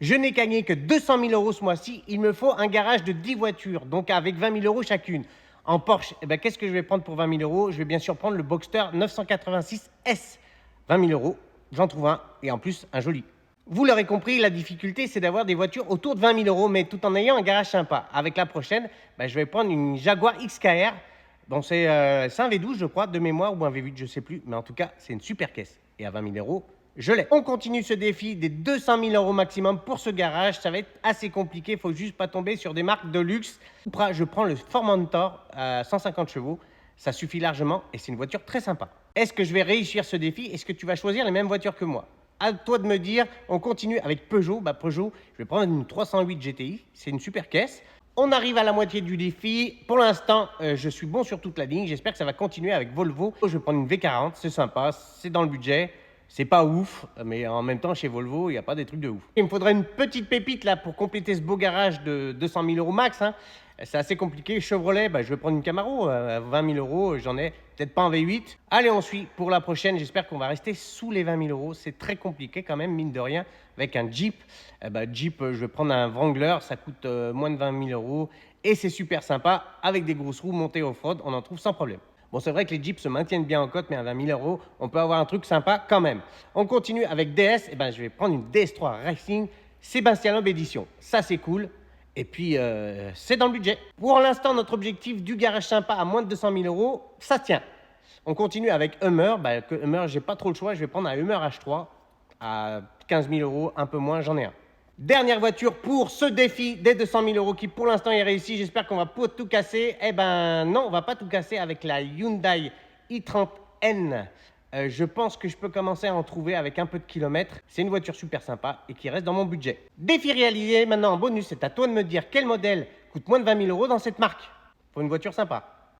Je n'ai gagné que 200 000 euros ce mois-ci. Il me faut un garage de 10 voitures, donc avec 20 000 euros chacune. En Porsche, eh ben, qu'est-ce que je vais prendre pour 20 000 euros? Je vais bien sûr prendre le Boxster 986 S. 20 000 euros, j'en trouve un, et en plus un joli. Vous l'aurez compris, la difficulté, c'est d'avoir des voitures autour de 20 000 euros, mais tout en ayant un garage sympa. Avec la prochaine, je vais prendre une Jaguar XKR. Bon, c'est un V12, je crois, de mémoire, ou un V8, je ne sais plus. Mais en tout cas, c'est une super caisse. Et à 20 000 euros, je l'ai. On continue ce défi des 200 000 euros maximum pour ce garage. Ça va être assez compliqué. Il ne faut juste pas tomber sur des marques de luxe. Je prends le Formentor à 150 chevaux. Ça suffit largement et c'est une voiture très sympa. Est-ce que je vais réussir ce défi? Est-ce que tu vas choisir les mêmes voitures que moi? À toi de me dire. On continue avec Peugeot. Peugeot, je vais prendre une 308 GTI. C'est une super caisse. On arrive à la moitié du défi. Pour l'instant, je suis bon sur toute la ligne. J'espère que ça va continuer avec Volvo. Je vais prendre une V40. C'est sympa. C'est dans le budget. C'est pas ouf, mais en même temps, chez Volvo, il n'y a pas des trucs de ouf. Il me faudrait une petite pépite là pour compléter ce beau garage de 200 000 euros max. C'est assez compliqué. Chevrolet, je vais prendre une Camaro à 20 000 euros. J'en ai peut-être pas un V8. Allez, on suit pour la prochaine. J'espère qu'on va rester sous les 20 000 euros. C'est très compliqué quand même, mine de rien. Avec un Jeep, Jeep, je vais prendre un Wrangler. Ça coûte moins de 20 000 euros. Et c'est super sympa. Avec des grosses roues montées off-road, on en trouve sans problème. Bon, c'est vrai que les Jeeps se maintiennent bien en cote, mais à 20 000 euros, on peut avoir un truc sympa quand même. On continue avec DS. Je vais prendre une DS3 Racing Sébastien Loeb Edition. Ça, c'est cool. Et puis, c'est dans le budget. Pour l'instant, notre objectif du garage sympa à moins de 200 000 euros, ça tient. On continue avec Hummer. Hummer, j'ai pas trop le choix. Je vais prendre un Hummer H3 à 15 000 euros, un peu moins, j'en ai un. Dernière voiture pour ce défi des 200 000 euros qui pour l'instant est réussi. J'espère qu'on va pas tout casser. Non, on va pas tout casser avec la Hyundai i30N. Je pense que je peux commencer à en trouver avec un peu de kilomètres. C'est une voiture super sympa et qui reste dans mon budget. Défi réalisé. Maintenant en bonus, c'est à toi de me dire quel modèle coûte moins de 20 000 euros dans cette marque pour une voiture sympa.